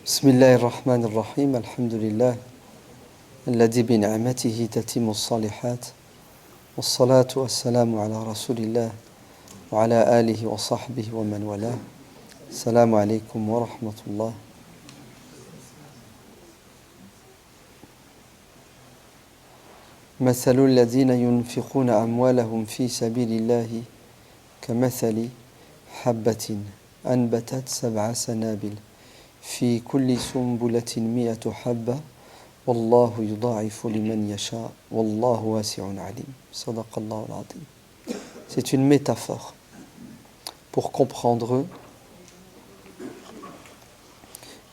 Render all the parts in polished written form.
بسم الله الرحمن الرحيم الحمد لله الذي بنعمته تتم الصالحات والصلاة والسلام على رسول الله وعلى آله وصحبه ومن والاه السلام عليكم ورحمة الله. مثل الذين ينفقون أموالهم في سبيل الله كمثل حبة أنبتت 7 سنابل في كل سنبلة 100 حبة والله يضاعف لمن يشاء والله واسع عليم. صدق الله العظيم. C'est une métaphore pour comprendre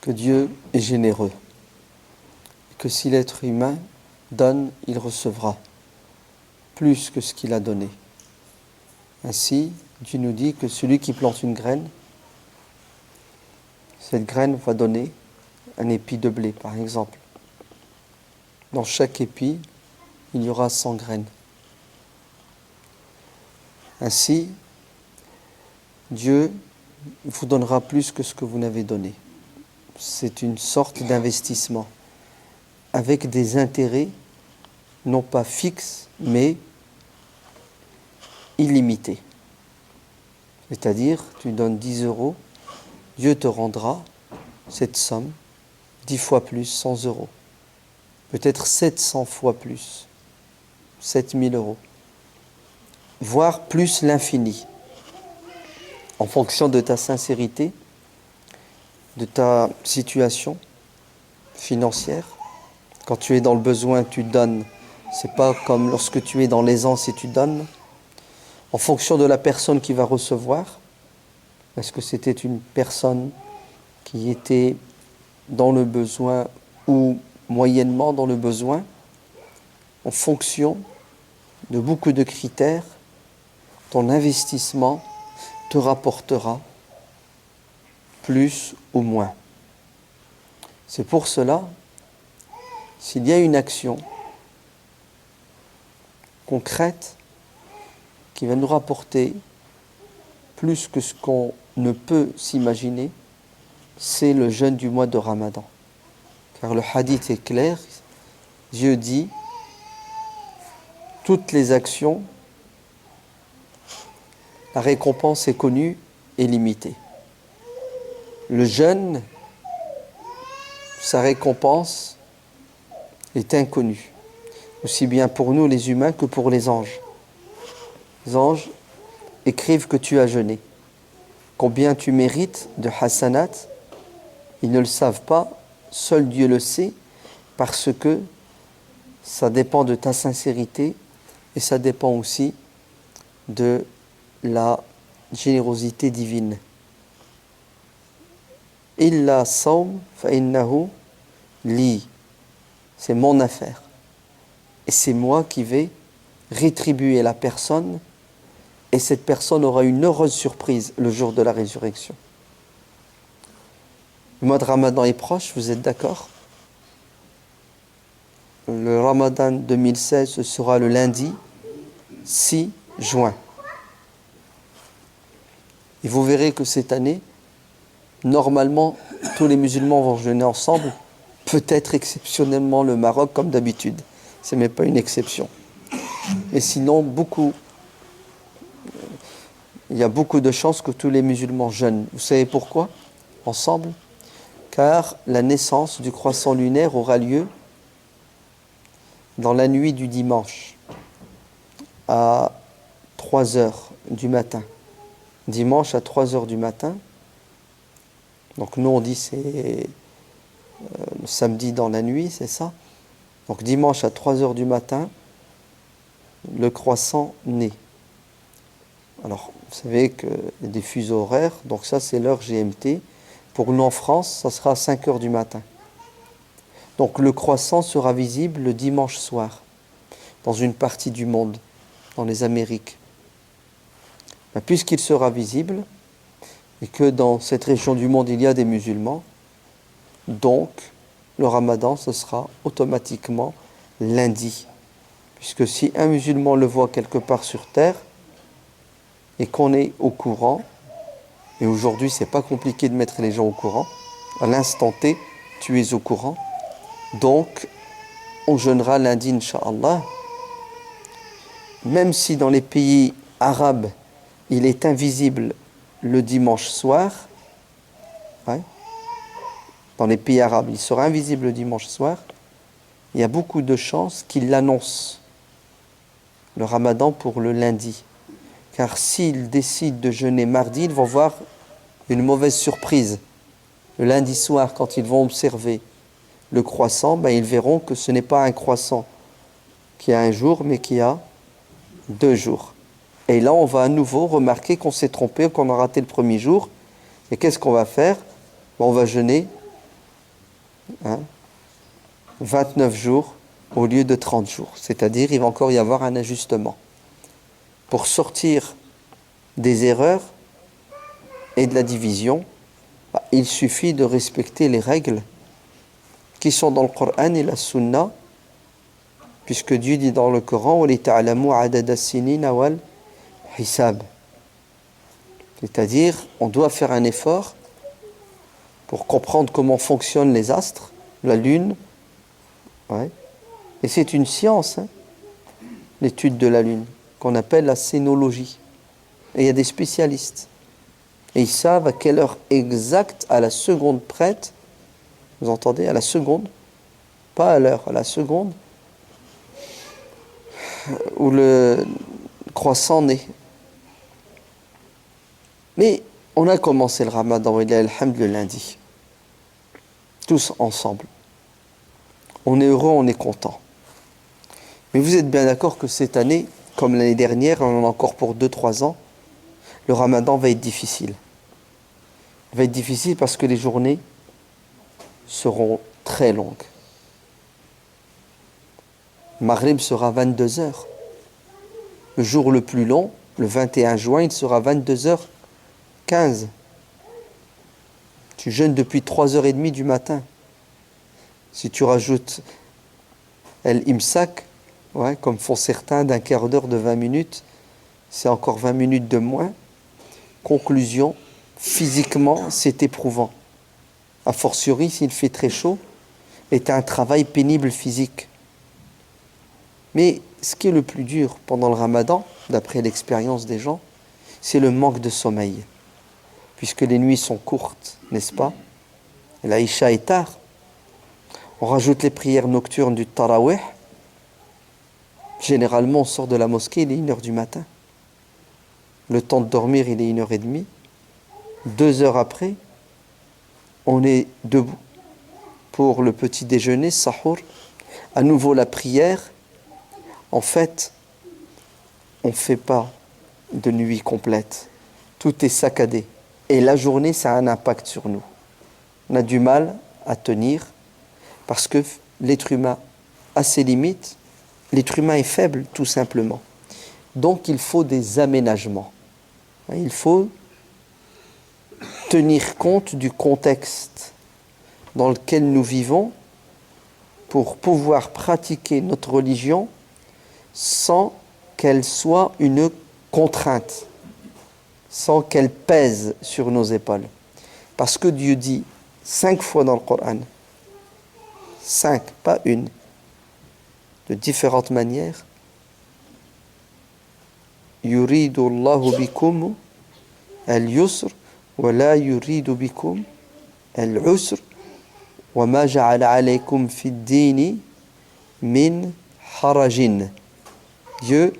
que Dieu est généreux et que si l'être humain donne, il recevra plus que ce qu'il a donné. Ainsi, Dieu nous dit que celui qui plante une graine, cette graine va donner un épi de blé, par exemple. Dans chaque épi, il y aura 100 graines. Ainsi, Dieu vous donnera plus que ce que vous n'avez donné. C'est une sorte d'investissement avec des intérêts non pas fixes, mais illimités. C'est-à-dire, tu donnes 10 euros, Dieu te rendra cette somme 10 fois plus, 100 euros. Peut-être 700 fois plus, 7000 euros. Voire plus l'infini. En fonction de ta sincérité, de ta situation financière. Quand tu es dans le besoin, tu donnes. C'est pas comme lorsque tu es dans l'aisance et tu donnes. En fonction de la personne qui va recevoir. Est-ce que c'était une personne qui était dans le besoin ou moyennement dans le besoin? En fonction de beaucoup de critères, ton investissement te rapportera plus ou moins. C'est pour cela, s'il y a une action concrète qui va nous rapporter plus que ce qu'on ne peut s'imaginer, c'est le jeûne du mois de Ramadan. Car le hadith est clair, Dieu dit, toutes les actions, la récompense est connue et limitée. Le jeûne, sa récompense est inconnue, aussi bien pour nous les humains que pour les anges. Les anges écrivent que tu as jeûné. Combien tu mérites de hasanat, ils ne le savent pas, seul Dieu le sait, parce que ça dépend de ta sincérité et ça dépend aussi de la générosité divine. Illa sawm fa innahu li. C'est mon affaire. Et c'est moi qui vais rétribuer la personne et cette personne aura une heureuse surprise le jour de la résurrection. Le mois de Ramadan est proche, vous êtes d'accord? Le Ramadan 2016, ce sera le lundi 6 juin. Et vous verrez que cette année, normalement, tous les musulmans vont jeûner ensemble, peut-être exceptionnellement le Maroc comme d'habitude. Ce n'est pas une exception. Et sinon, il y a beaucoup de chances que tous les musulmans jeûnent. Vous savez pourquoi? Ensemble? Car la naissance du croissant lunaire aura lieu dans la nuit du dimanche à 3 heures du matin. Dimanche à 3 heures du matin. Donc nous on dit c'est samedi dans la nuit, c'est ça? Donc dimanche à 3 heures du matin, le croissant naît. Alors vous savez qu'il y a des fuseaux horaires, donc ça c'est l'heure GMT. Pour nous en France, ça sera à 5 heures du matin. Donc le croissant sera visible le dimanche soir, dans une partie du monde, dans les Amériques. Puisqu'il sera visible, et que dans cette région du monde il y a des musulmans, donc le Ramadan ce sera automatiquement lundi. Puisque si un musulman le voit quelque part sur terre, et qu'on est au courant, et aujourd'hui c'est pas compliqué de mettre les gens au courant, À l'instant T, tu es au courant. Donc, on jeûnera lundi, Inch'Allah. Même si dans les pays arabes, il est invisible le dimanche soir, ouais, dans les pays arabes, il sera invisible le dimanche soir, il y a beaucoup de chances qu'il l'annonce, le ramadan, pour le lundi. Car s'ils décident de jeûner mardi, ils vont voir une mauvaise surprise. Le lundi soir, quand ils vont observer le croissant, ben, ils verront que ce n'est pas un croissant qui a un jour, mais qui a 2 jours. Et là, on va à nouveau remarquer qu'on s'est trompé, qu'on a raté le premier jour. Et qu'est-ce qu'on va faire? Ben, on va jeûner 29 jours au lieu de 30 jours. C'est-à-dire, il va encore y avoir un ajustement. Pour sortir des erreurs et de la division, ben, il suffit de respecter les règles qui sont dans le Coran et la Sunna, puisque Dieu dit dans le Coran وَلِتَعْلَمُوا عَدَدَ السِّنِينَ وَالْحِسَابِ. C'est-à-dire, on doit faire un effort pour comprendre comment fonctionnent les astres, la lune. Ouais. Et c'est une science, l'étude de la lune, qu'on appelle la sénologie. Et il y a des spécialistes. Et ils savent à quelle heure exacte, à la seconde prête, vous entendez, à la seconde, pas à l'heure, à la seconde, où le croissant naît. Mais on a commencé le ramadan, il y a le lundi. Tous ensemble. On est heureux, on est content. Mais vous êtes bien d'accord que cette année, comme l'année dernière, on en a encore pour 2-3 ans, le ramadan va être difficile. Il va être difficile parce que les journées seront très longues. Maghrib sera 22 heures. Le jour le plus long, le 21 juin, il sera 22h15. Tu jeûnes depuis 3h30 du matin. Si tu rajoutes l'imsak, ouais, comme font certains, d'un quart d'heure, de 20 minutes, c'est encore 20 minutes de moins. Conclusion, physiquement, c'est éprouvant. A fortiori, s'il fait très chaud, est un travail pénible physique. Mais ce qui est le plus dur pendant le ramadan, d'après l'expérience des gens, c'est le manque de sommeil. Puisque les nuits sont courtes, n'est-ce pas? Et l'Aïcha est tard. On rajoute les prières nocturnes du Tarawih. Généralement, on sort de la mosquée, il est 1h du matin. Le temps de dormir, il est 1h30. 2 heures après, on est debout pour le petit déjeuner, sahur. À nouveau la prière. En fait, on ne fait pas de nuit complète. Tout est saccadé. Et la journée, ça a un impact sur nous. On a du mal à tenir parce que l'être humain a ses limites. L'être humain est faible, tout simplement. Donc, il faut des aménagements. Il faut tenir compte du contexte dans lequel nous vivons pour pouvoir pratiquer notre religion sans qu'elle soit une contrainte, sans qu'elle pèse sur nos épaules. Parce que Dieu dit 5 fois dans le Coran, 5, pas une, de différentes manières, يريد الله بكم اليسر ولا يريد بكم العسر وما جعل عليكم في الدين من حرج. Dieu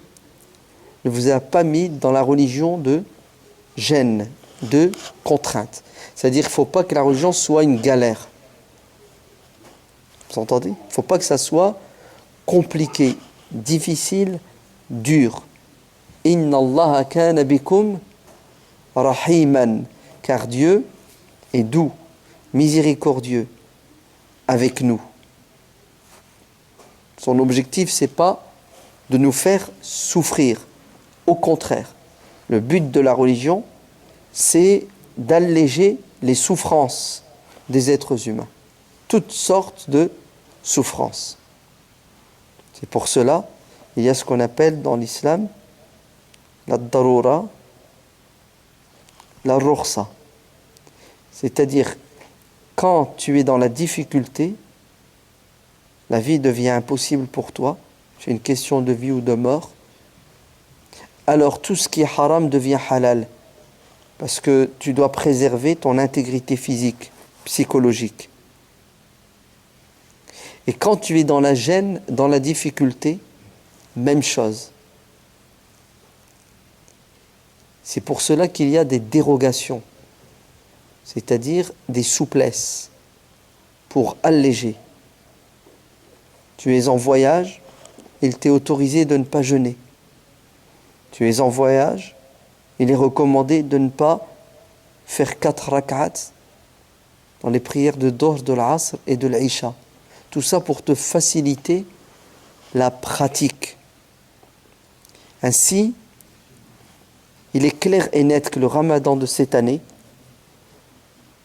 ne vous a pas mis dans la religion de gêne, de contrainte. C'est-à-dire qu'il ne faut pas que la religion soit une galère. Vous entendez? Il ne faut pas que ça soit compliqué, difficile, dur. Inna Allah kana bikum rahiman, car Dieu est doux, miséricordieux avec nous. Son objectif, c'est pas de nous faire souffrir. Au contraire, le but de la religion, c'est d'alléger les souffrances des êtres humains. Toutes sortes de souffrances. C'est pour cela, il y a ce qu'on appelle dans l'islam la darura, la rukhsa. C'est-à-dire, quand tu es dans la difficulté, la vie devient impossible pour toi, c'est une question de vie ou de mort, alors tout ce qui est haram devient halal. Parce que tu dois préserver ton intégrité physique, psychologique. Et quand tu es dans la gêne, dans la difficulté, même chose. C'est pour cela qu'il y a des dérogations, c'est-à-dire des souplesses pour alléger. Tu es en voyage, il t'est autorisé de ne pas jeûner. Tu es en voyage, il est recommandé de ne pas faire 4 rak'ats dans les prières de Dhuhr, de l'Asr et de l'Isha. Tout ça pour te faciliter la pratique. Ainsi, il est clair et net que le Ramadan de cette année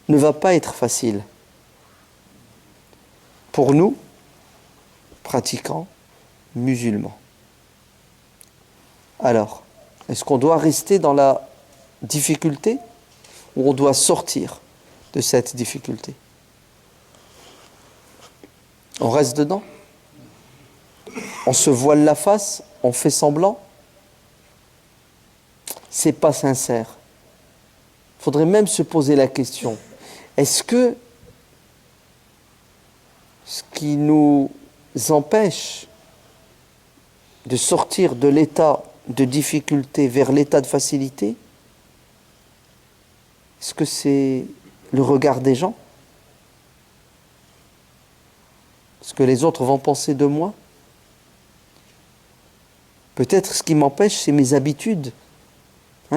ne va pas être facile. Pour nous, pratiquants, musulmans. Alors, est-ce qu'on doit rester dans la difficulté ou on doit sortir de cette difficulté? On reste dedans? On se voile la face? On fait semblant? C'est pas sincère. Il faudrait même se poser la question. Est-ce que ce qui nous empêche de sortir de l'état de difficulté vers l'état de facilité, est-ce que c'est le regard des gens? Ce que les autres vont penser de moi? Peut-être ce qui m'empêche, c'est mes habitudes.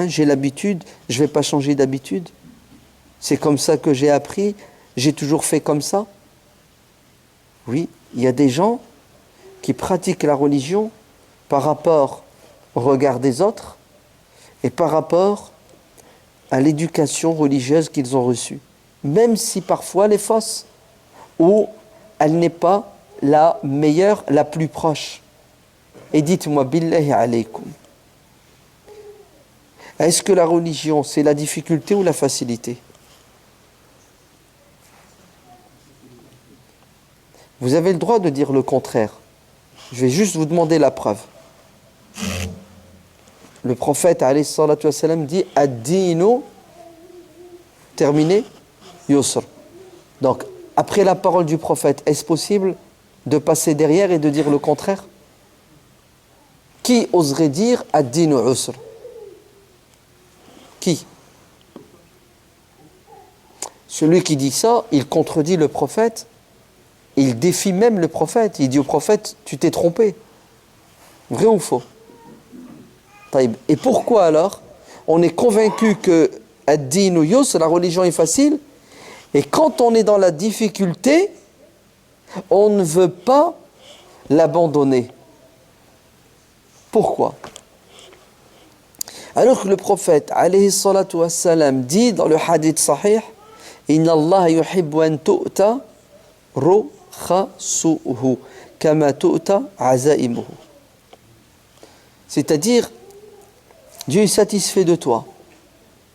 J'ai l'habitude, je ne vais pas changer d'habitude. C'est comme ça que j'ai appris, j'ai toujours fait comme ça. Oui, il y a des gens qui pratiquent la religion par rapport au regard des autres et par rapport à l'éducation religieuse qu'ils ont reçue. Même si parfois elle est fausse ou elle n'est pas la meilleure, la plus proche. Et dites-moi, billahi alaykoum, est-ce que la religion, c'est la difficulté ou la facilité? Vous avez le droit de dire le contraire. Je vais juste vous demander la preuve. Le prophète, alayhi salatu wassalam, dit « Ad-dinu » terminé, « yusr ». Donc, après la parole du prophète, est-ce possible de passer derrière et de dire le contraire? Qui oserait dire « Ad-dinu usr » ? Qui? Celui qui dit ça, il contredit le prophète, il défie même le prophète. Il dit au prophète, tu t'es trompé. Vrai ou faux? Et pourquoi alors on est convaincu que ad-din ou yus, la religion est facile, et quand on est dans la difficulté, on ne veut pas l'abandonner? Pourquoi? Alors que le prophète, alayhi salatu wassalam, dit dans le hadith sahih, Inna Allah yuhibbu an tu'ta rukhasuhu kama tu'ta azaimuhu. C'est-à-dire, Dieu est satisfait de toi.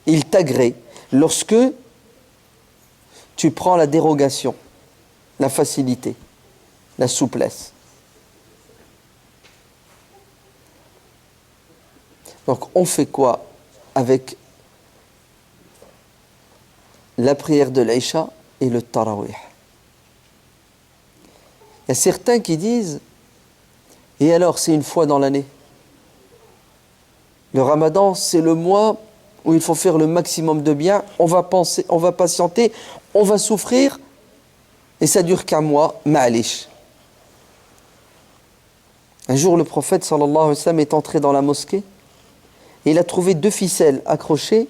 Il t'agrée lorsque tu prends la dérogation, la facilité, la souplesse. Donc on fait quoi avec la prière de l'Aïcha et le Tarawih? Il y a certains qui disent, et alors c'est une fois dans l'année? Le Ramadan, c'est le mois où il faut faire le maximum de bien, on va patienter, on va souffrir, et ça dure qu'un mois, ma'alish. Un jour, le prophète sallallahu alayhi wa sallam est entré dans la mosquée, et il a trouvé 2 ficelles accrochées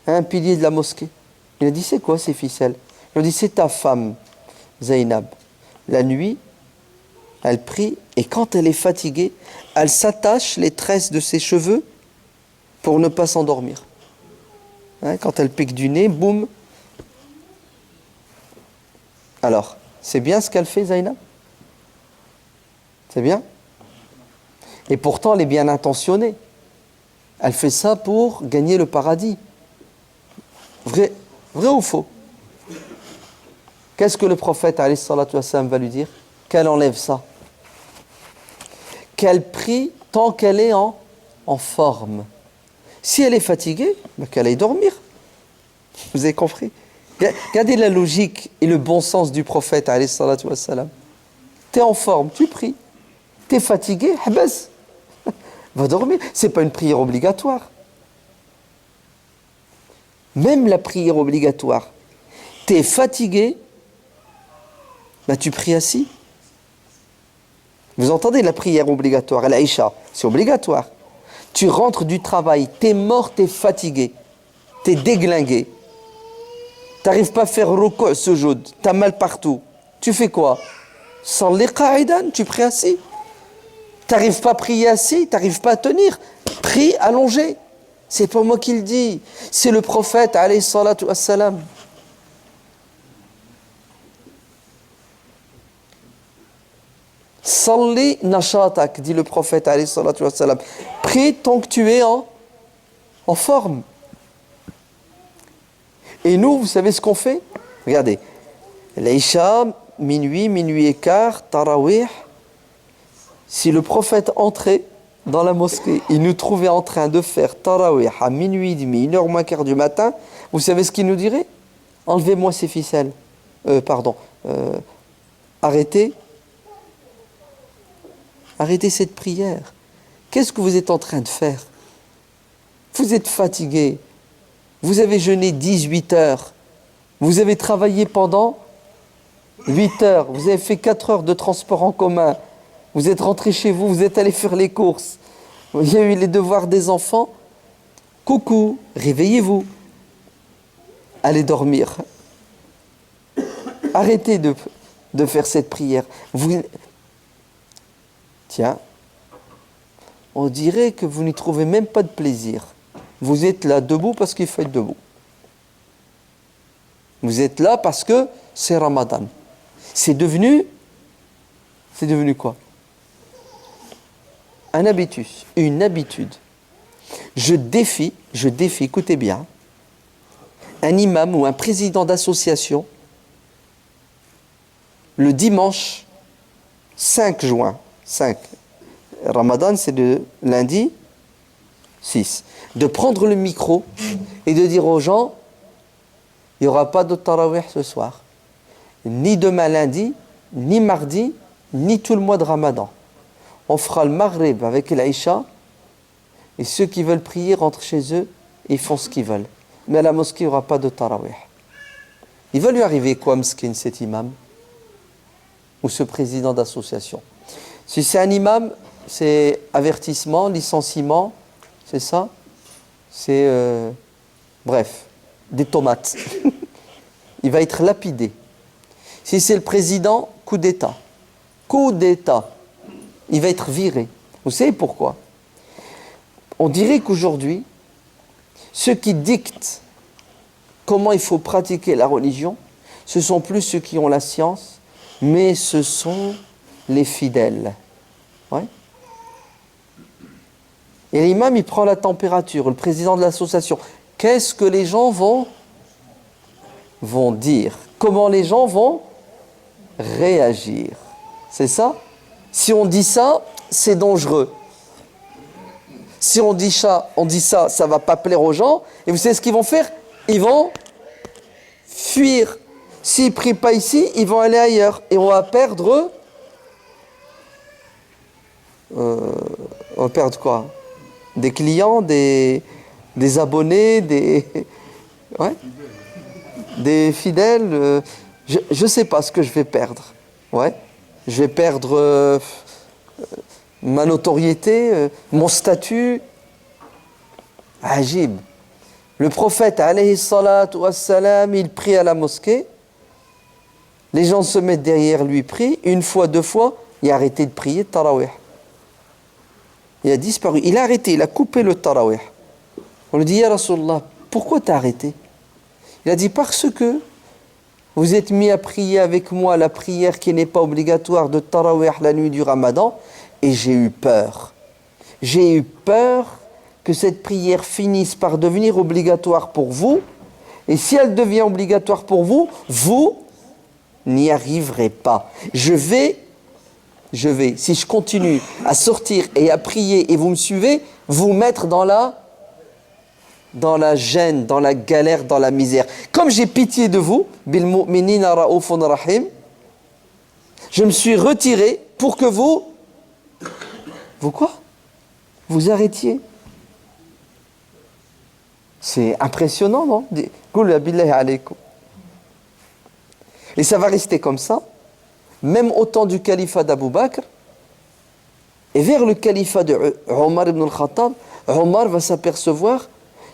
à un pilier de la mosquée. Il a dit, c'est quoi ces ficelles? Il a dit, c'est ta femme, Zainab. La nuit, elle prie, et quand elle est fatiguée, elle s'attache les tresses de ses cheveux pour ne pas s'endormir. Quand elle pique du nez, boum. Alors, c'est bien ce qu'elle fait, Zainab? C'est bien? Et pourtant, elle est bien intentionnée. Elle fait ça pour gagner le paradis. Vrai ou faux? Qu'est-ce que le prophète alayhi salatu wassalam, va lui dire? Qu'elle enlève ça. Qu'elle prie tant qu'elle est en forme. Si elle est fatiguée, qu'elle aille dormir. Vous avez compris? Regardez la logique et le bon sens du prophète alayhi salatu wassalam. Tu es en forme, tu pries. Tu es fatigué, habas. Va dormir. Ce n'est pas une prière obligatoire. Même la prière obligatoire. Tu es fatigué, tu pries assis. Vous entendez la prière obligatoire, l'Aïcha, c'est obligatoire. Tu rentres du travail, tu es mort, tu es fatigué, tu es déglingué. Tu n'arrives pas à faire ruku' sujoud, tu as mal partout. Tu fais quoi? Salli qa'idan, tu pries assis. Tu n'arrives pas à prier assis, tu n'arrives pas à tenir. Prie allongé. C'est pas moi qui le dis, c'est le prophète alayhi salatu wassalam. Salli nashatak, dit le prophète alayhi salatu wassalam. Prie tant que tu es en forme. Et nous, vous savez ce qu'on fait? Regardez, l'Aïcha, minuit, minuit et quart, tarawih. Si le prophète entrait dans la mosquée, il nous trouvait en train de faire tarawih à minuit et demi, 1h moins quart du matin, vous savez ce qu'il nous dirait? Enlevez-moi ces ficelles. Arrêtez. Arrêtez cette prière. Qu'est-ce que vous êtes en train de faire? Vous êtes fatigué. Vous avez jeûné 18 heures. Vous avez travaillé pendant 8 heures. Vous avez fait 4 heures de transport en commun. Vous êtes rentré chez vous, vous êtes allé faire les courses. Il y a eu les devoirs des enfants. Coucou, réveillez-vous. Allez dormir. Arrêtez de faire cette prière. Tiens, on dirait que vous n'y trouvez même pas de plaisir. Vous êtes là debout parce qu'il faut être debout. Vous êtes là parce que c'est Ramadan. C'est devenu quoi? Un habitus, une habitude. Je défie, écoutez bien, un imam ou un président d'association, le dimanche 5 juin, 5. Ramadan, c'est le lundi 6. De prendre le micro et de dire aux gens, il n'y aura pas de tarawih ce soir. Ni demain lundi, ni mardi, ni tout le mois de Ramadan. On fera le Maghrib avec l'Aïcha et ceux qui veulent prier rentrent chez eux et font ce qu'ils veulent. Mais à la mosquée, il n'y aura pas de tarawih. Il va lui arriver quoi, Mskin, cet imam? Ou ce président d'association? Si c'est un imam, c'est avertissement, licenciement, c'est ça? C'est, bref, des tomates. Il va être lapidé. Si c'est le président, coup d'État. Coup d'État. Il va être viré. Vous savez pourquoi? On dirait qu'aujourd'hui, ceux qui dictent comment il faut pratiquer la religion, ce sont plus ceux qui ont la science, mais ce sont les fidèles. Ouais. Et l'imam, il prend la température, le président de l'association. Qu'est-ce que les gens vont dire? Comment les gens vont réagir? C'est ça? Si on dit ça, c'est dangereux. Si on dit ça, ça ne va pas plaire aux gens. Et vous savez ce qu'ils vont faire? Ils vont fuir. S'ils ne prient pas ici, ils vont aller ailleurs. Et on va perdre... on va perdre quoi? Des clients, des abonnés, des fidèles. Je ne sais pas ce que je vais perdre. Ouais. Je vais perdre ma notoriété, mon statut. Ajib. Le prophète, alayhi salatu wassalam, il prie à la mosquée. Les gens se mettent derrière lui, prient. Une fois, 2 fois, il a arrêté de prier tarawih. Il a disparu. Il a arrêté, il a coupé le tarawih. On lui dit, Ya Rasulallah, pourquoi t'as arrêté? Il a dit, parce que vous êtes mis à prier avec moi la prière qui n'est pas obligatoire de tarawih la nuit du Ramadan, et j'ai eu peur. J'ai eu peur que cette prière finisse par devenir obligatoire pour vous, et si elle devient obligatoire pour vous, n'y arriverai pas. Je vais, si je continue à sortir et à prier et vous me suivez, vous mettre dans la gêne, dans la galère, dans la misère. Comme j'ai pitié de vous, bil mu'minina raoufun rahim, je me suis retiré pour que vous quoi? Vous arrêtiez. C'est impressionnant, non? Et ça va rester comme ça, même au temps du califat d'Abu Bakr, et vers le califat de Omar ibn al-Khattab, Omar va s'apercevoir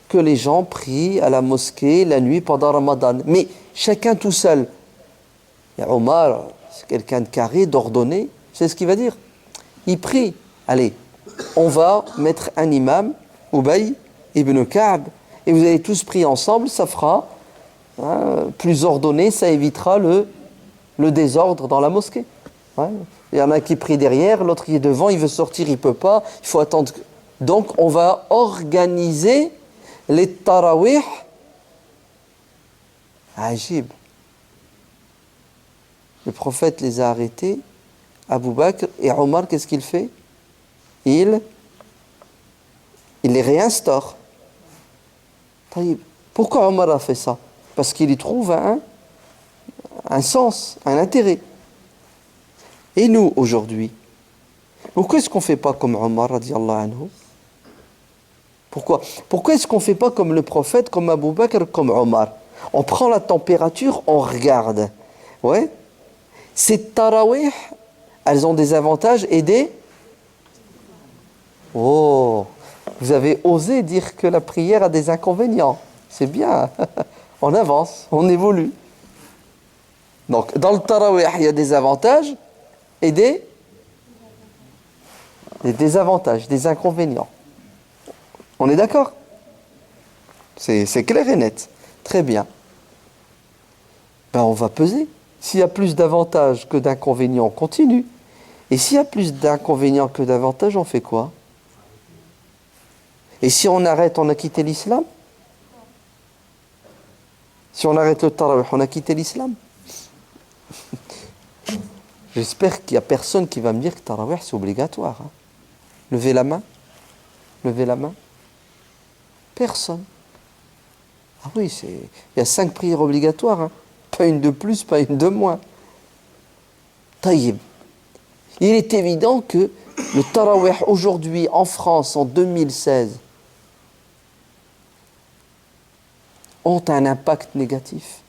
que les gens prient à la mosquée la nuit pendant Ramadan. Mais chacun tout seul. Et Omar, c'est quelqu'un de carré, d'ordonné, c'est ce qu'il va dire. Il prie. Allez, on va mettre un imam, Ubay ibn Ka'b, et vous allez tous prier ensemble, ça fera plus ordonné, ça évitera le désordre dans la mosquée. Ouais. Il y en a qui prie derrière, l'autre qui est devant, il veut sortir, il ne peut pas, il faut attendre. Donc on va organiser les tarawih. Ajib. Le prophète les a arrêtés, Abu Bakr, et Omar, qu'est-ce qu'il fait? Il les réinstaure. Pourquoi Omar a fait ça? Parce qu'il y trouve un sens, un intérêt. Et nous, aujourd'hui, pourquoi est-ce qu'on ne fait pas comme Omar, radiallahu anhu? Pourquoi est-ce qu'on ne fait pas comme le prophète, comme Abu Bakr, comme Omar? On prend la température, on regarde. Ouais. Ces tarawih, elles ont des avantages et des... Oh, vous avez osé dire que la prière a des inconvénients. C'est bien. On avance, on évolue. Donc, dans le tarawih, il y a des avantages et des désavantages, des inconvénients. On est d'accord? C'est clair et net. Très bien. Ben, on va peser. S'il y a plus d'avantages que d'inconvénients, on continue. Et s'il y a plus d'inconvénients que d'avantages, on fait quoi? Et si on arrête, on a quitté l'islam? Si on arrête le tarawih, on a quitté l'islam? J'espère qu'il n'y a personne qui va me dire que tarawih c'est obligatoire. Hein. Levez la main. Levez la main. Personne. Ah oui, il y a 5 prières obligatoires. Hein. Pas une de plus, pas une de moins. Taïb. Il est évident que le tarawih aujourd'hui en France en 2016 ont un impact négatif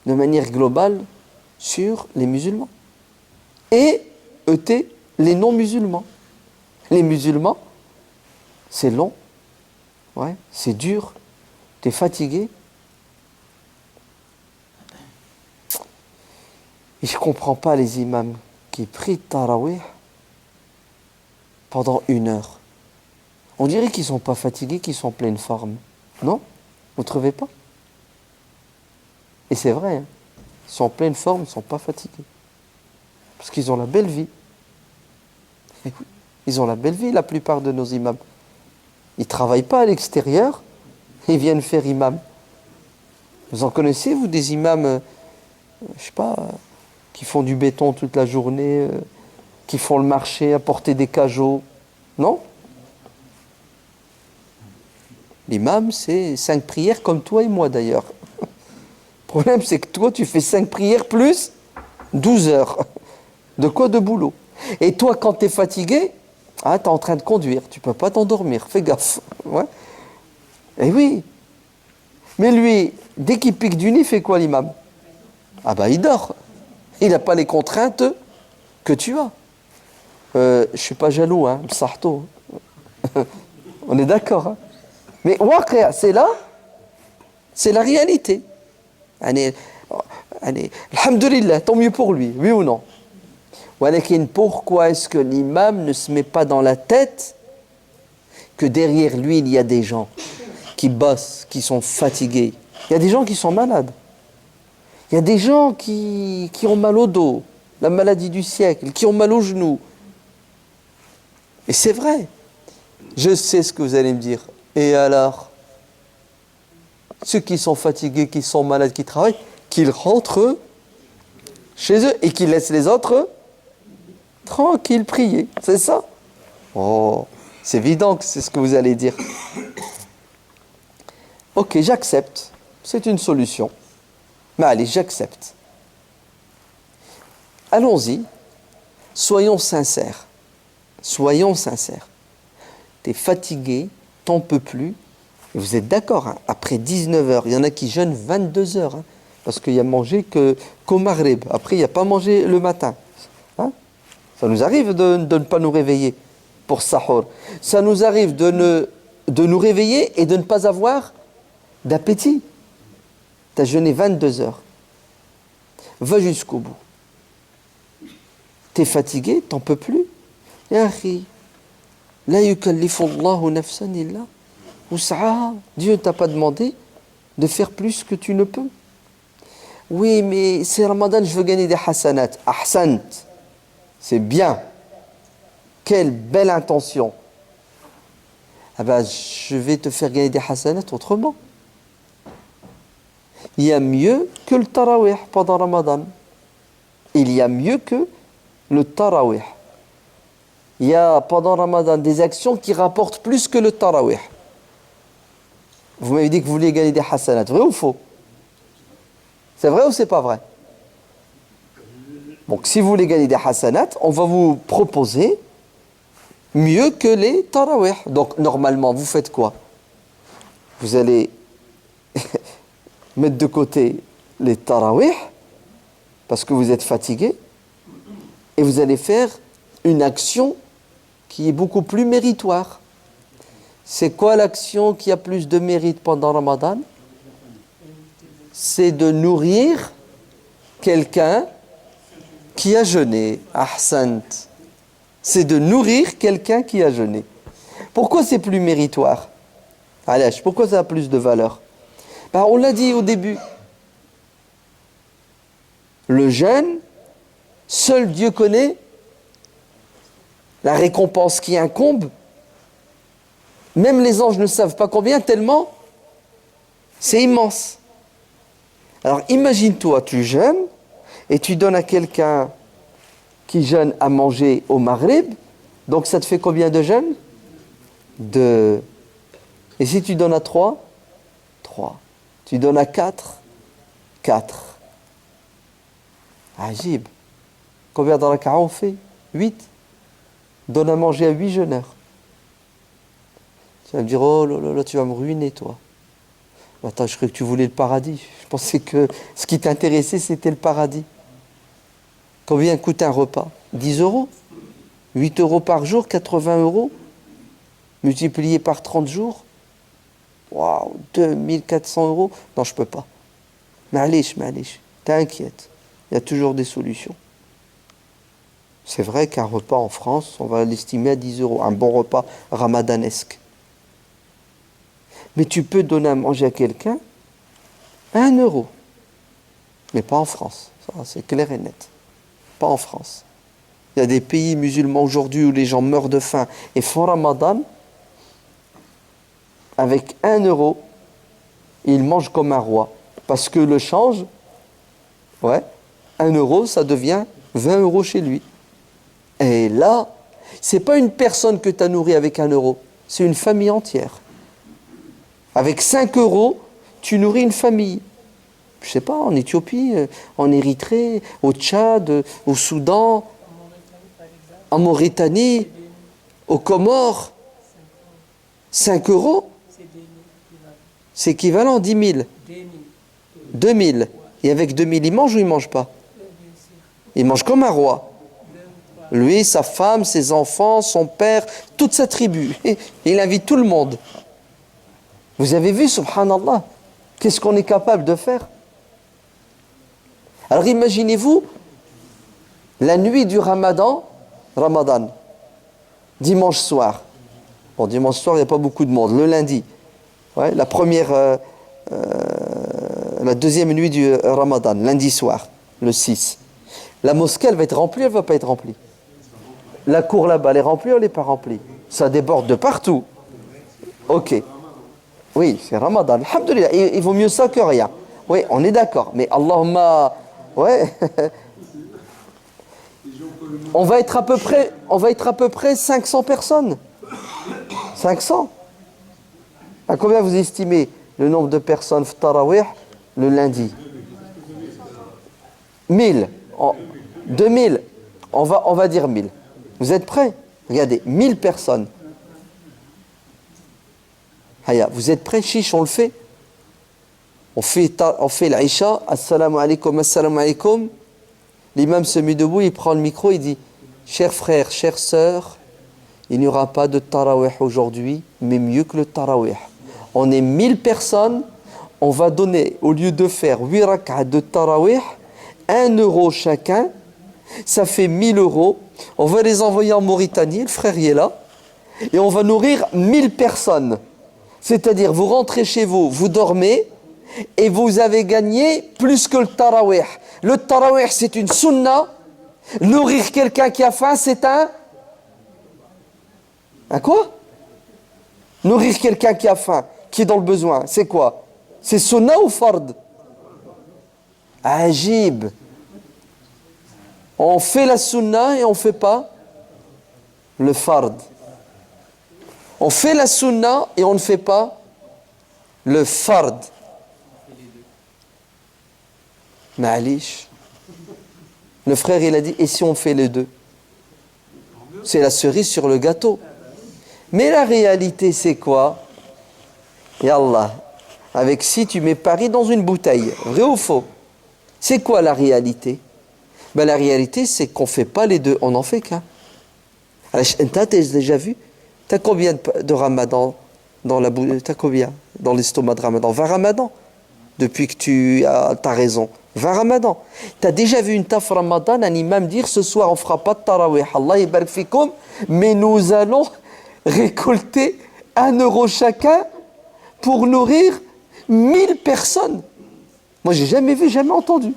de manière globale sur les musulmans et les non-musulmans. Les musulmans, c'est long, ouais, c'est dur, tu es fatigué. Et je ne comprends pas les imams qui prient tarawih pendant 1 heure. On dirait qu'ils ne sont pas fatigués, qu'ils sont en pleine forme. Non? Vous ne trouvez pas? Et c'est vrai, hein. Ils sont en pleine forme, ils ne sont pas fatigués. Parce qu'ils ont la belle vie. Et oui, ils ont la belle vie, la plupart de nos imams. Ils ne travaillent pas à l'extérieur, ils viennent faire imam. Vous en connaissez, vous, des imams, je ne sais pas, qui font du béton toute la journée, qui font le marché à porter des cajots? Non? L'imam, c'est 5 prières comme toi et moi d'ailleurs. Le problème, c'est que toi, tu fais 5 prières plus 12 heures. De quoi? De boulot. Et toi, quand tu es fatigué, tu es en train de conduire. Tu ne peux pas t'endormir. Fais gaffe. Ouais. Et oui. Mais lui, dès qu'il pique du nez, il fait quoi l'imam? Ah bah, il dort. Il n'a pas les contraintes que tu as. Je ne suis pas jaloux, hein, Sarto. On est d'accord, hein. Mais c'est là, c'est la réalité. Alhamdulillah, tant mieux pour lui, oui ou non? Pourquoi est-ce que l'imam ne se met pas dans la tête que derrière lui, il y a des gens qui bossent, qui sont fatigués? Il y a des gens qui sont malades. Il y a des gens qui ont mal au dos, la maladie du siècle, qui ont mal aux genoux. Et c'est vrai. Je sais ce que vous allez me dire. Et alors? Ceux qui sont fatigués, qui sont malades, qui travaillent, qu'ils rentrent chez eux et qu'ils laissent les autres tranquilles prier. C'est ça? Oh, c'est évident que c'est ce que vous allez dire. Ok, j'accepte. C'est une solution. Mais allez, j'accepte. Allons-y. Soyons sincères. Soyons sincères. T'es fatigué, t'en peux plus. Et vous êtes d'accord, hein, après 19 heures, il y en a qui jeûnent 22 heures. Hein, parce qu'il n'y a mangé qu'au Maghreb. Après, il n'y a pas mangé le matin. Hein? Ça nous arrive de ne pas nous réveiller pour sahur. Ça nous arrive de nous réveiller et de ne pas avoir d'appétit. Tu as jeûné 22 heures. Va jusqu'au bout. Tu es fatigué, t'en peux plus. Ya akhi, la yukallifu Allahu nafsan illa wus'aha. Dieu ne t'a pas demandé de faire plus que tu ne peux. Oui, mais c'est Ramadan, je veux gagner des hasanat. Ahsant. C'est bien. Quelle belle intention. Ah ben, je vais te faire gagner des hasanat autrement. Il y a mieux que le tarawih pendant Ramadan. Il y a mieux que le tarawih. Il y a pendant Ramadan des actions qui rapportent plus que le tarawih. Vous m'avez dit que vous vouliez gagner des hasanat. Vrai ou faux? C'est vrai ou c'est pas vrai? Donc si vous voulez gagner des hasanat, on va vous proposer mieux que les tarawih. Donc normalement, vous faites quoi? Vous allez mettre de côté les tarawih parce que vous êtes fatigué et vous allez faire une action qui est beaucoup plus méritoire. C'est quoi l'action qui a plus de mérite pendant Ramadan? C'est de nourrir quelqu'un qui a jeûné. Ahsant. C'est de nourrir quelqu'un qui a jeûné. Pourquoi c'est plus méritoire? Alech, pourquoi ça a plus de valeur? Ben, on l'a dit au début. Le jeûne, seul Dieu connaît la récompense qui incombe. Même les anges ne savent pas combien, tellement c'est immense. Alors imagine-toi, tu jeûnes et tu donnes à quelqu'un qui jeûne à manger au Maghreb. Donc ça te fait combien de jeûnes? 2. Et si tu donnes à 3? 3. Tu donnes à 4? 4. Ajib. Combien de raka'a on fait? 8. Donne à manger à 8 jeûneurs. Tu vas me dire, oh là là, là tu vas me ruiner toi. Attends, je croyais que tu voulais le paradis. Je pensais que ce qui t'intéressait, c'était le paradis. Combien coûte un repas? 10 euros. 8 euros par jour, 80 euros. Multiplié par 30 jours. Waouh, 2400 euros. Non, je peux pas. Ma'alish, t'inquiète. Il y a toujours des solutions. C'est vrai qu'un repas en France, on va l'estimer à 10 euros. Un bon repas ramadanesque. Mais tu peux donner à manger à quelqu'un 1 euro. Mais pas en France. Ça, c'est clair et net. Pas en France. Il y a des pays musulmans aujourd'hui où les gens meurent de faim et font Ramadan. Avec 1 euro, ils mangent comme un roi. Parce que le change, 1 euro, ça devient 20 euros chez lui. Et là, c'est pas une personne que tu as nourrie avec 1 euro, c'est une famille entière. Avec 5 euros, tu nourris une famille. Je sais pas, en Éthiopie, en Érythrée, au Tchad, au Soudan, en Mauritanie, aux Comores. 5 euros, c'est équivalent à 10 000. 2 000. Et avec 2 000, il mange ou il ne mange pas? Il mange comme un roi. Lui, sa femme, ses enfants, son père, toute sa tribu. Et il invite tout le monde. Vous avez vu, subhanallah, qu'est-ce qu'on est capable de faire? Alors imaginez-vous, la nuit du Ramadan, dimanche soir. Bon, dimanche soir, il n'y a pas beaucoup de monde. Le lundi, la deuxième nuit du Ramadan, lundi soir, le 6. La mosquée, elle va être remplie, elle ne va pas être remplie. La cour là-bas, elle est remplie ou elle n'est pas remplie? Ça déborde de partout. Ok. Oui, c'est Ramadan. Alhamdulillah, il vaut mieux ça que rien. Oui, on est d'accord. Mais Allahumma... Ouais. On va être à peu près 500 personnes. 500. À combien vous estimez le nombre de personnes Tarawih le lundi? 1000. 2000. On va dire 1000. Vous êtes prêts? Regardez, 1000 personnes. Haya, vous êtes prêts? Chiche, on le fait. On fait l'Aïcha. Assalamu alaikum, assalamu alaikum. L'imam se met debout, il prend le micro, il dit: chers frères, chères sœurs, il n'y aura pas de tarawih aujourd'hui, mais mieux que le tarawih. On est 1000 personnes, on va donner, au lieu de faire 8 rak'ah de tarawih, 1 euro chacun, ça fait 1000 euros. On va les envoyer en Mauritanie, le frère y est là, et on va nourrir 1000 personnes. C'est-à-dire, vous rentrez chez vous, vous dormez, et vous avez gagné plus que le tarawih. Le tarawih, c'est une sunna. Nourrir quelqu'un qui a faim, c'est un quoi? Nourrir quelqu'un qui a faim, qui est dans le besoin, c'est quoi? C'est sunna ou fard? Ajib. On fait la sunna et on ne fait pas le fard. On fait la sunna et on ne fait pas le fard. Ma'alish. Le frère, il a dit, et si on fait les deux? C'est la cerise sur le gâteau. Mais la réalité, c'est quoi? Yallah. Avec si tu mets Paris dans une bouteille. Vrai ou faux? C'est quoi la réalité? Ben, la réalité, c'est qu'on ne fait pas les deux. On n'en fait qu'un. T'as déjà vu? T'as combien de ramadan dans la bouteille? T'as combien dans l'estomac de ramadan? 20 ramadans. Depuis que tu as raison. 20 ramadans. Tu as déjà vu une taf ramadan, un imam dire: ce soir on ne fera pas de tarawih, Allah yabarak fikoum, mais nous allons récolter 1 euro chacun pour nourrir 1000 personnes. Moi j'ai jamais vu, jamais entendu.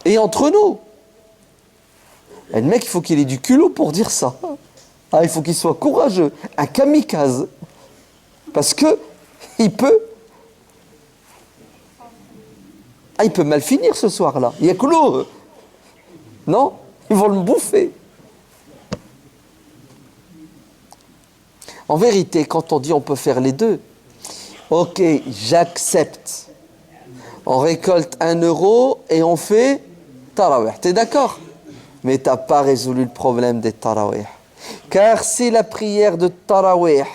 Et entre nous, le mec il faut qu'il ait du culot pour dire ça. Ah, il faut qu'il soit courageux, un kamikaze. Parce que il peut mal finir ce soir-là. Il y a que l'eau. Non? Ils vont le bouffer. En vérité, quand on dit on peut faire les deux, ok, j'accepte. On récolte 1 euro et on fait tarawih. T'es d'accord? Mais t'as pas résolu le problème des tarawih. Car si la prière de tarawih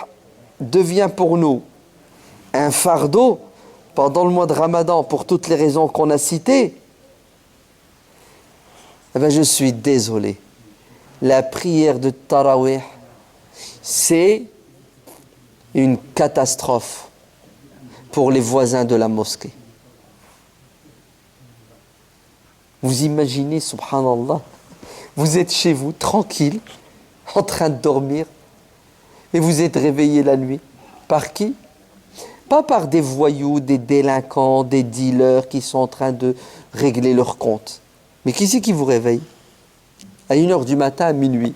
devient pour nous un fardeau, pendant le mois de Ramadan, pour toutes les raisons qu'on a citées, eh bien, je suis désolé. La prière de Tarawih, c'est une catastrophe pour les voisins de la mosquée. Vous imaginez, subhanallah, vous êtes chez vous, tranquille, en train de dormir, et vous êtes réveillé la nuit. Par qui? Pas par des voyous, des délinquants, des dealers qui sont en train de régler leurs comptes. Mais qui c'est qui vous réveille? À 1h du matin, à minuit.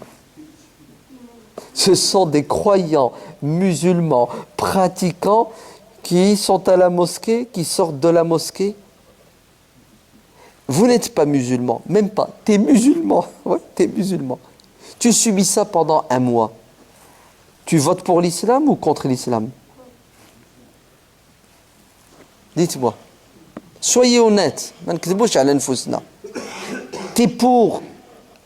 Ce sont des croyants musulmans, pratiquants, qui sont à la mosquée, qui sortent de la mosquée. Vous n'êtes pas musulman, même pas. T'es musulman. Ouais, t'es musulman. Tu subis ça pendant 1 mois. Tu votes pour l'islam ou contre l'islam? Dites-moi. Soyez honnête. T'es pour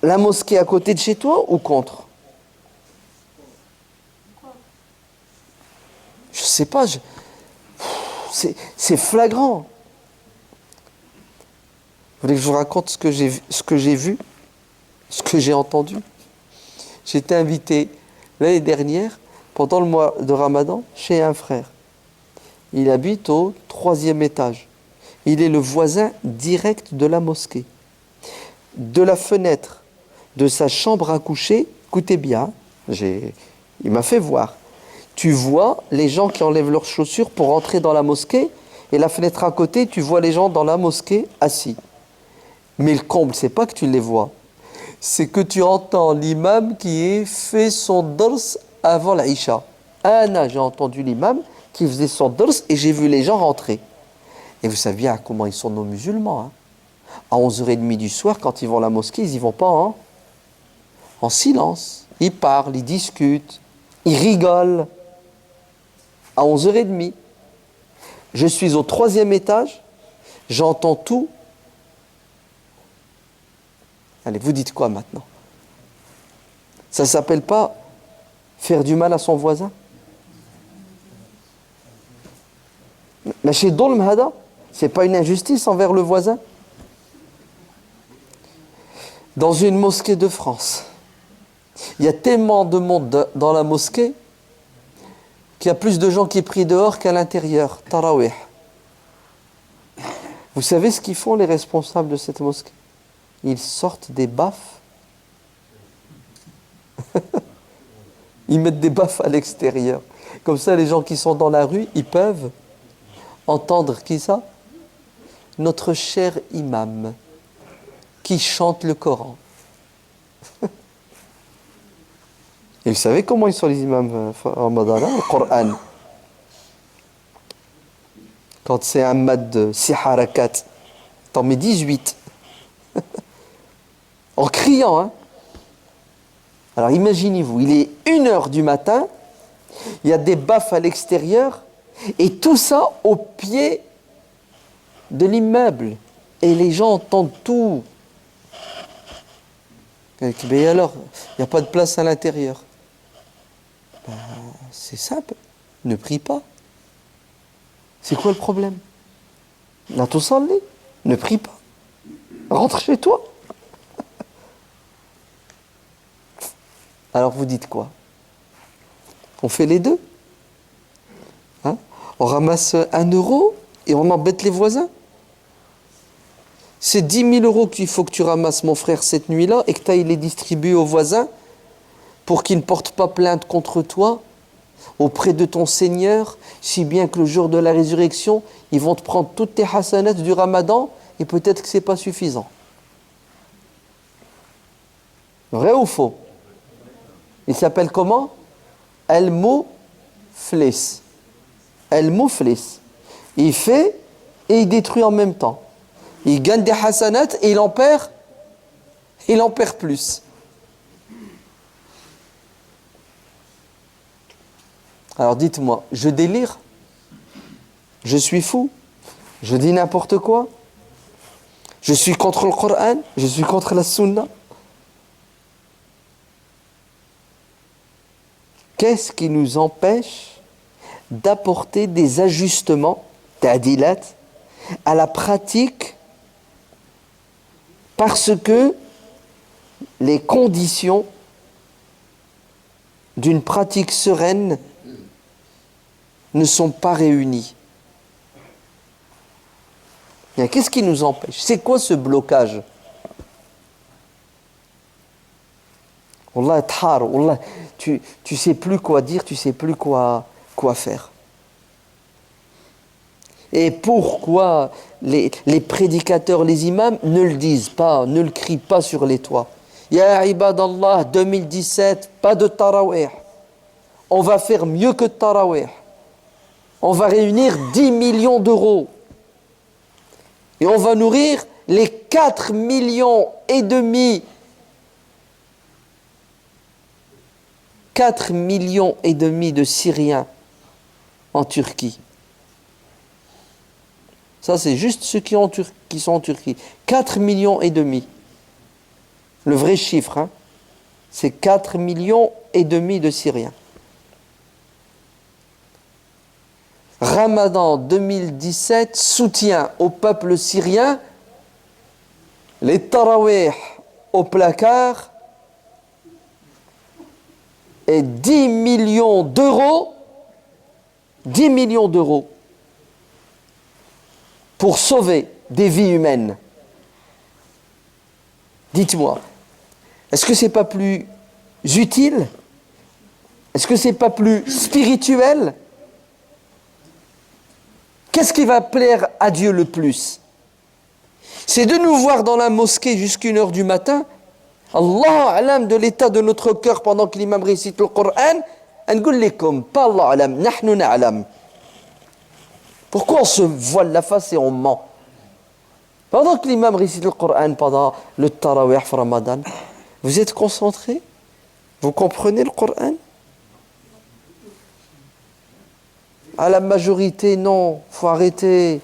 la mosquée à côté de chez toi ou contre? Je sais pas. C'est flagrant. Vous voulez que je vous raconte ce que j'ai vu, ce que j'ai entendu? J'ai été invité l'année dernière, pendant le mois de Ramadan, chez un frère. Il habite au 3e étage. Il est le voisin direct de la mosquée. De la fenêtre de sa chambre à coucher, écoutez bien, il m'a fait voir. Tu vois les gens qui enlèvent leurs chaussures pour entrer dans la mosquée, et la fenêtre à côté, tu vois les gens dans la mosquée assis. Mais le comble, c'est pas que tu les vois, c'est que tu entends l'imam qui fait son dars avant l'Aïcha. J'ai entendu l'imam qui faisait son dars et j'ai vu les gens rentrer. Et vous savez bien comment ils sont nos musulmans. Hein. À 11h30 du soir, quand ils vont à la mosquée, ils n'y vont pas en silence. Ils parlent, ils discutent, ils rigolent. À 11h30. Je suis au 3e étage, j'entends tout. Allez, vous dites quoi maintenant? Ça ne s'appelle pas faire du mal à son voisin? Mais chez Dolm Hada, c'est pas une injustice envers le voisin? Dans une mosquée de France, il y a tellement de monde dans la mosquée qu'il y a plus de gens qui prient dehors qu'à l'intérieur. Tarawih. Vous savez ce qu'ils font les responsables de cette mosquée? Ils sortent des baffes. Ils mettent des baffes à l'extérieur. Comme ça, les gens qui sont dans la rue, ils peuvent entendre qui ça? Notre cher imam qui chante le Coran. Et vous savez comment ils sont les imams ramadana, le Coran? Quand c'est un mad de 6 harakat, t'en mets 18. En criant, hein. Alors imaginez-vous, il est 1h du matin, il y a des baffes à l'extérieur, et tout ça au pied de l'immeuble. Et les gens entendent tout. Mais alors, il n'y a pas de place à l'intérieur. Ben, c'est simple, ne prie pas. C'est quoi le problème? La tusalli, ne prie pas. Rentre chez toi. Alors vous dites quoi? On fait les deux, hein? On ramasse 1 euro et on embête les voisins. C'est 10 000 euros qu'il faut que tu ramasses, mon frère, cette nuit-là, et que tu ailles les distribuer aux voisins pour qu'ils ne portent pas plainte contre toi auprès de ton Seigneur, si bien que le jour de la résurrection, ils vont te prendre toutes tes hasanats du ramadan et peut-être que ce n'est pas suffisant. Vrai ou faux? Il s'appelle comment? Al-Muflis. Al-Muflis. Il fait et il détruit en même temps. Il gagne des hasanats et il en perd plus. Alors dites-moi, je délire? Je suis fou? Je dis n'importe quoi? Je suis contre le Coran? Je suis contre la Sunna? Qu'est-ce qui nous empêche d'apporter des ajustements, ta'dilat, à la pratique parce que les conditions d'une pratique sereine ne sont pas réunies? Qu'est-ce qui nous empêche? C'est quoi ce blocage? Wallah, Wallah, tu sais plus quoi dire, tu sais plus quoi faire. Et pourquoi les prédicateurs, les imams ne le disent pas, ne le crient pas sur les toits? Ya ibadallah, 2017, pas de tarawih. On va faire mieux que de tarawih. On va réunir 10 millions d'euros. Et on va nourrir les 4 millions et demi 4 millions et demi de Syriens en Turquie. Ça, c'est juste ceux qui sont en Turquie. 4 millions et demi. Le vrai chiffre, hein, c'est 4 millions et demi de Syriens. Ramadan 2017, soutien au peuple syrien, les tarawih au placard, et 10 millions d'euros pour sauver des vies humaines. Dites-moi, est-ce que c'est pas plus utile? Est-ce que c'est pas plus spirituel? Qu'est-ce qui va plaire à Dieu le plus? C'est de nous voir dans la mosquée jusqu'à 1h du matin. Allah alam de l'état de notre cœur pendant que l'imam récite le Coran. نقول لكم pas Allah alam, نحن نعلم. Pourquoi on se voile la face et on ment? Pendant que l'imam récite le Coran, pendant le Tarawih в Ramadan, vous êtes concentré? Vous comprenez le Coran? Ah, la majorité, non. Faut arrêter.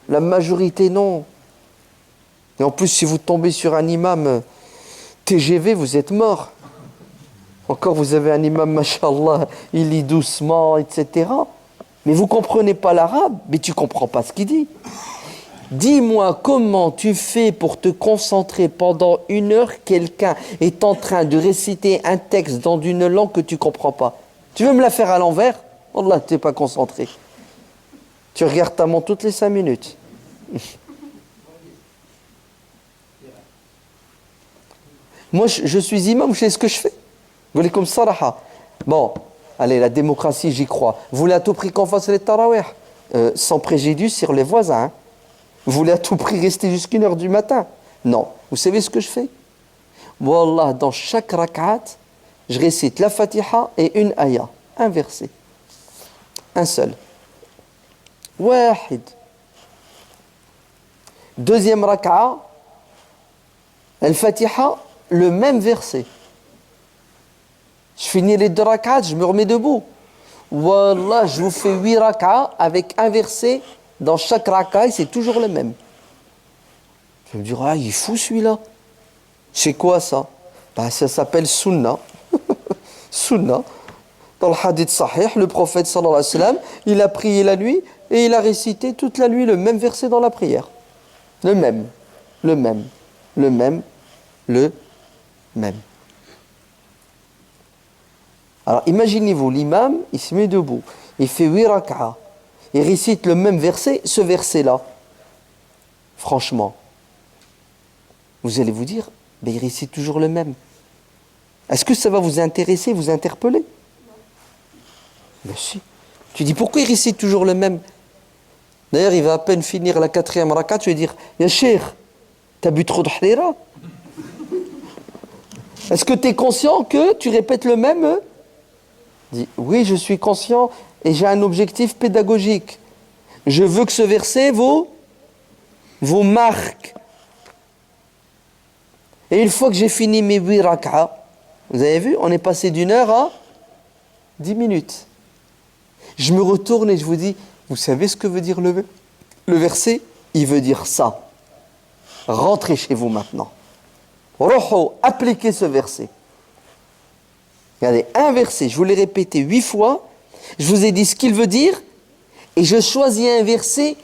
La majorité, non. Et en plus, si vous tombez sur un imam TGV, vous êtes mort. Encore, vous avez un imam, mashallah, il lit doucement, etc. Mais vous ne comprenez pas l'arabe, mais tu ne comprends pas ce qu'il dit. Dis-moi comment tu fais pour te concentrer pendant 1 heure, quelqu'un est en train de réciter un texte dans une langue que tu ne comprends pas. Tu veux me la faire à l'envers? Wallah, tu n'es pas concentré. Tu regardes ta montre toutes les 5 minutes. Moi, je suis imam, je sais ce que je fais. Vous voulez comme ça, bon, allez, la démocratie, j'y crois. Vous voulez à tout prix qu'on fasse les tarawih sans préjudice sur les voisins. Hein. Vous voulez à tout prix rester jusqu'à 1 heure du matin? Non. Vous savez ce que je fais? Wallah, dans chaque rak'at, je récite la Fatiha et une ayah. Un verset. Un seul. Wahid. Deuxième rak'a, Al-Fatiha, le même verset. Je finis les 2 rak'at, je me remets debout. Wallah, je vous fais 8 rak'at avec un verset dans chaque rak'a et c'est toujours le même. Je me dis, ah, il est fou celui-là. C'est quoi ça? Ben, ça s'appelle Sunnah. Sunnah. Dans le hadith sahih, le prophète sallallahu alayhi wa sallam, il a prié la nuit et il a récité toute la nuit le même verset dans la prière. Le même, le même, le même, le même. Alors imaginez-vous, l'imam, il se met debout, il fait 8 rak'a, il récite le même verset, ce verset-là. Franchement, vous allez vous dire, ben, il récite toujours le même. Est-ce que ça va vous intéresser, vous interpeller? Ben si. Tu dis, pourquoi il récite toujours le même? D'ailleurs, il va à peine finir la 4e rak'a, tu vas dire, ya cheikh, t'as bu trop de hlira? Est-ce que tu es conscient que tu répètes le même? Dit, oui, je suis conscient et j'ai un objectif pédagogique. Je veux que ce verset vous marque. Et une fois que j'ai fini mes 8 rak'a, vous avez vu, on est passé d'1 heure à 10 minutes. Je me retourne et je vous dis, vous savez ce que veut dire le verset? Il veut dire ça. Rentrez chez vous maintenant. Roho, appliquez ce verset. Regardez, un verset, je vous l'ai répété 8 fois, je vous ai dit ce qu'il veut dire, et je choisis un verset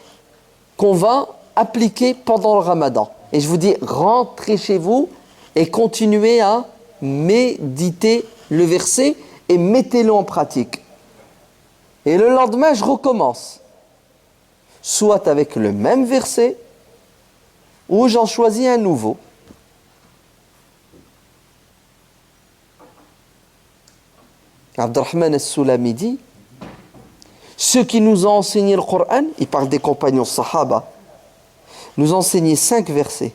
qu'on va appliquer pendant le Ramadan. Et je vous dis, rentrez chez vous et continuez à méditer le verset et mettez-le en pratique. Et le lendemain, je recommence. Soit avec le même verset, ou j'en choisis un nouveau. Abdurrahman al-Sulami dit, ceux qui nous ont enseigné le Coran, il parle des compagnons Sahaba, nous ont enseigné 5 versets.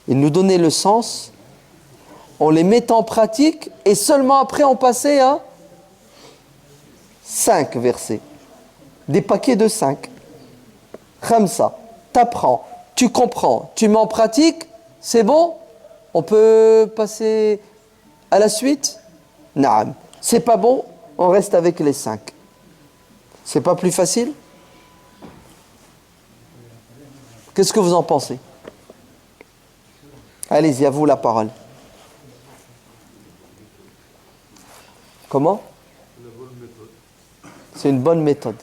Ils nous donnaient le sens, on les mettait en pratique, et seulement après on passait à 5 versets. Des paquets de 5. Khamsa, t'apprends, tu comprends, tu mets en pratique, c'est bon? On peut passer à la suite? Naam. C'est pas bon? On reste avec les 5. C'est pas plus facile? Qu'est-ce que vous en pensez? Allez-y, à vous la parole. Comment? C'est une bonne méthode.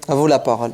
À vous la parole.